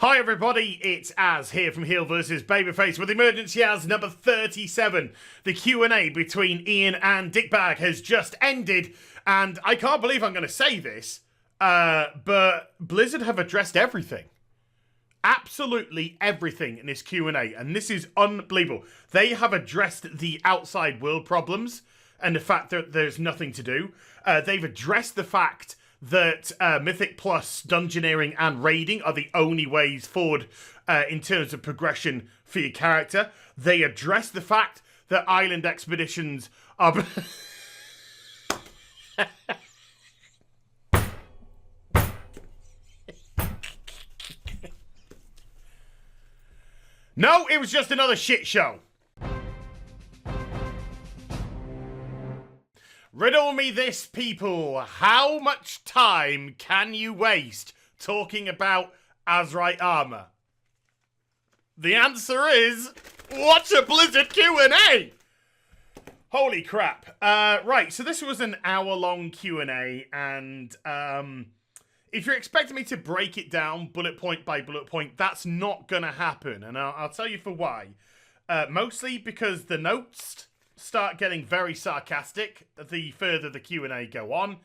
Hi everybody, it's Az here from HeelvsBabyface with EmergencyAZ number 37. The Q&A between Ian and Dickbag has just ended, and I can't believe I'm going to say this, but Blizzard have addressed everything. Absolutely everything in this Q&A, and this is unbelievable. They have addressed the outside world problems and the fact that there's nothing to do. They've addressed the fact that Mythic Plus, Dungeoneering, and Raiding are the only ways forward in terms of progression for your character. They address the fact that Island Expeditions are... No, it was just another shit show. Riddle me this, people. How much time can you waste talking about Azerite armor? The answer is, watch a Blizzard Q&A! Holy crap. Right, so this was an hour-long Q&A, and if you're expecting me to break it down bullet point by bullet point, that's not going to happen, and I'll tell you for why. Mostly because the notes start getting very sarcastic the further the Q&A go on,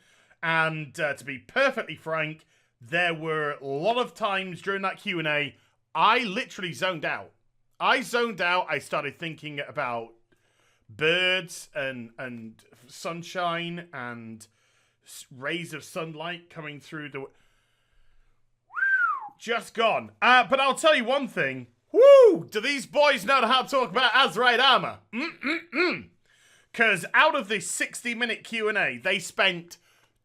and to be perfectly frank, there were a lot of times during that Q&A I literally zoned out. I started thinking about birds and sunshine and rays of sunlight coming through the... Just gone. But I'll tell you one thing. Woo! Do these boys know how to talk about Azerite armor? Because out of this 60-minute Q&A, they spent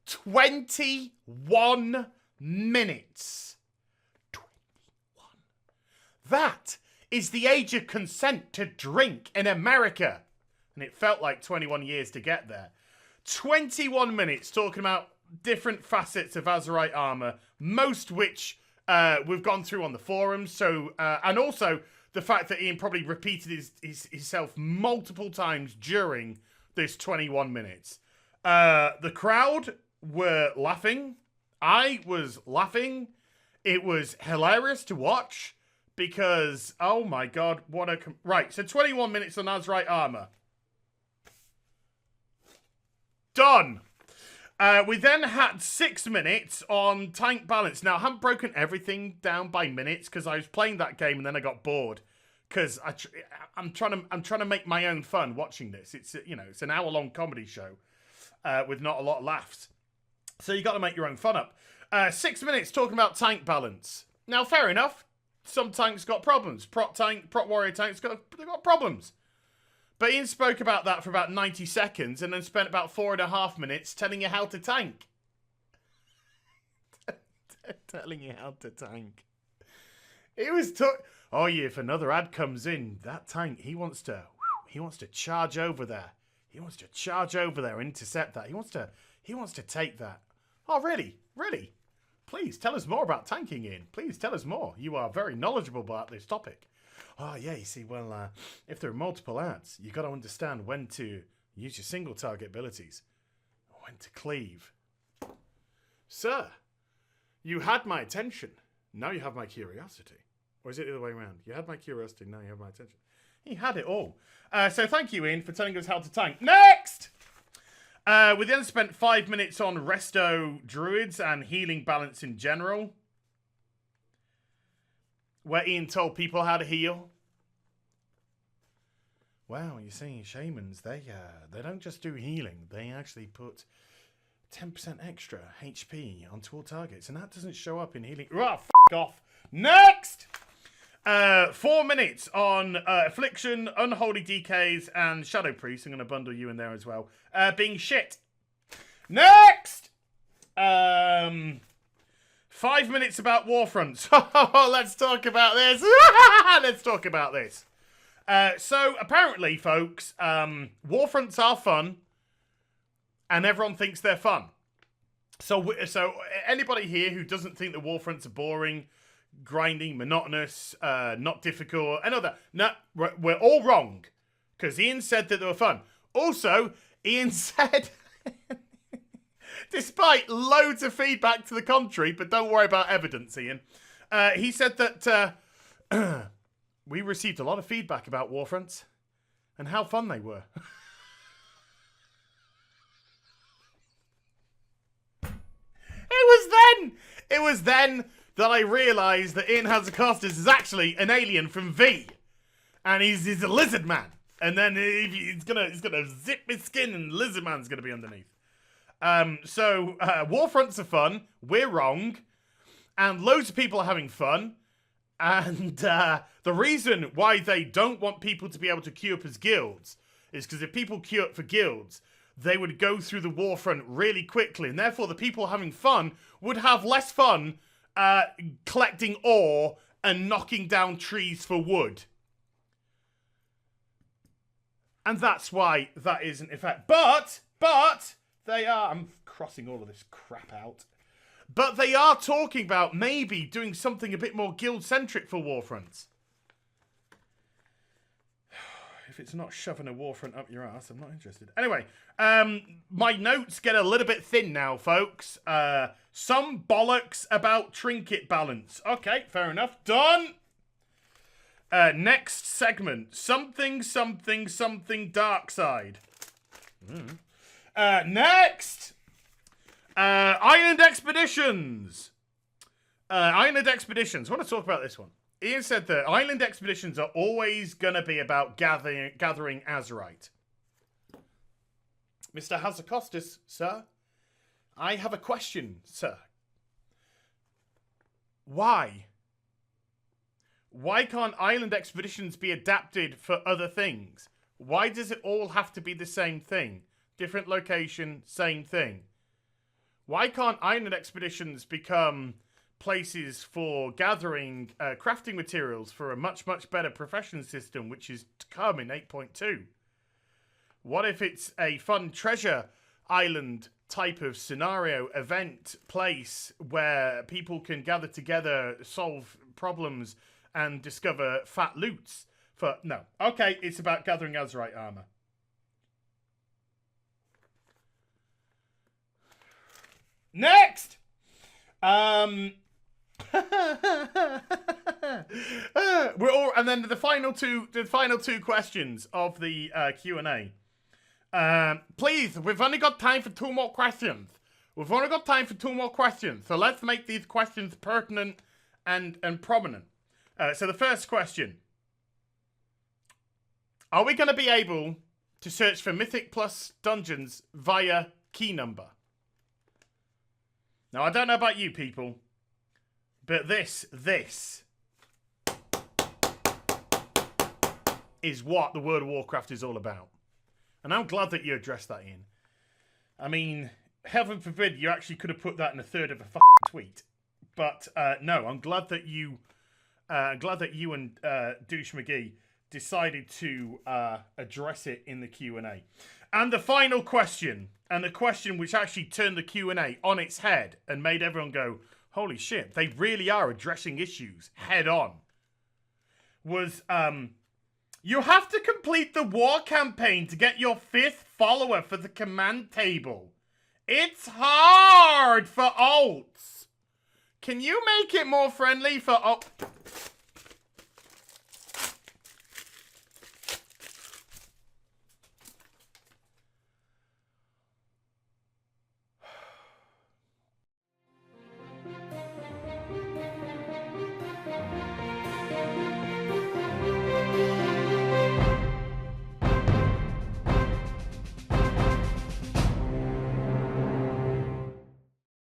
21 minutes. 21. That is the age of consent to drink in America. And it felt like 21 years to get there. 21 minutes talking about different facets of Azerite armor, most which we've gone through on the forums. So, and also the fact that Ian probably repeated himself multiple times during this 21 minutes. The crowd were laughing. I was laughing. It was hilarious to watch because, oh my god, what a... Right, so 21 minutes on Azerite armor. Done. We then had 6 minutes on tank balance. Now, I haven't broken everything down by minutes because I was playing that game and then I got bored. Because I'm trying to make my own fun watching this. It's it's an hour-long comedy show with not a lot of laughs. So you got to make your own fun up. 6 minutes talking about tank balance. Now, fair enough. Some tanks got problems. Prot warrior tanks got problems. But Ian spoke about that for about 90 seconds and then spent about 4.5 minutes telling you how to tank. Telling you how to tank. It was oh yeah, if another ad comes in, that tank, he wants to charge over there. He wants to charge over there, intercept that. He wants to take that. Oh, really? Really? Please tell us more about tanking, Ian. Please tell us more. You are very knowledgeable about this topic. Oh, yeah, you see, well, if there are multiple ads, you got to understand when to use your single target abilities. When to cleave. Sir, you had my attention. Now you have my curiosity. Or is it the other way around? You had my curiosity, now you have my attention. He had it all. So thank you, Ian, for telling us how to tank. Next! We then spent 5 minutes on resto druids and healing balance in general, where Ian told people how to heal. Wow, you see, shamans, they don't just do healing. They actually put 10% extra HP onto all targets, and that doesn't show up in healing. Oh, f*** off. Next! 4 minutes on Affliction, Unholy DKs, and Shadow Priest. I'm going to bundle you in there as well. Being shit. Next! 5 minutes about Warfronts. Let's talk about this. Let's talk about this. So, apparently, folks, Warfronts are fun, and everyone thinks they're fun. So anybody here who doesn't think that Warfronts are boring, grinding, monotonous, not difficult, and all that, no, we're all wrong. Because Ian said that they were fun. Also, Ian said... Despite loads of feedback to the contrary, but don't worry about evidence, Ian. He said that we received a lot of feedback about Warfronts and how fun they were. It was then that I realised that Ian Hazakostas is actually an alien from V, and he's a lizard man. And then he's gonna zip his skin, and lizard man's gonna be underneath. So Warfronts are fun. We're wrong, and loads of people are having fun. And the reason why they don't want people to be able to queue up as guilds is because if people queue up for guilds, they would go through the Warfront really quickly, and therefore the people having fun would have less fun collecting ore and knocking down trees for wood. And that's why that is an effect. But they are... I'm crossing all of this crap out. But they are talking about maybe doing something a bit more guild-centric for Warfronts. If it's not shoving a Warfront up your ass, I'm not interested. Anyway, my notes get a little bit thin now, folks. Some bollocks about trinket balance. Okay, fair enough. Done. Next segment. Something dark side. Next. Island Expeditions. Island Expeditions. I want to talk about this one. Ian said that Island Expeditions are always going to be about gathering Azerite. Mr. Hazakostas, sir, I have a question, sir. Why? Why can't Island Expeditions be adapted for other things? Why does it all have to be the same thing? Different location, same thing. Why can't Island Expeditions become places for gathering crafting materials for a much better profession system, which is to come in 8.2? What if it's a fun treasure island type of scenario, event, place where people can gather together, solve problems, and discover fat loots? No. Okay, it's about gathering Azerite armor. Next! And then the final two questions of the Q&A. Please, we've only got time for two more questions. So let's make these questions pertinent and prominent. So the first question: are we going to be able to search for Mythic Plus dungeons via key number? Now, I don't know about you people, but this is what the World of Warcraft is all about. And I'm glad that you addressed that, Ian. I mean, heaven forbid you actually could have put that in a third of a fucking tweet. But no, I'm glad that you and Douche McGee decided to address it in the Q&A. And the final question, and the question which actually turned the Q&A on its head and made everyone go, holy shit, they really are addressing issues head on, was, you have to complete the war campaign to get your 5th follower for the command table. It's hard for alts. Can you make it more friendly for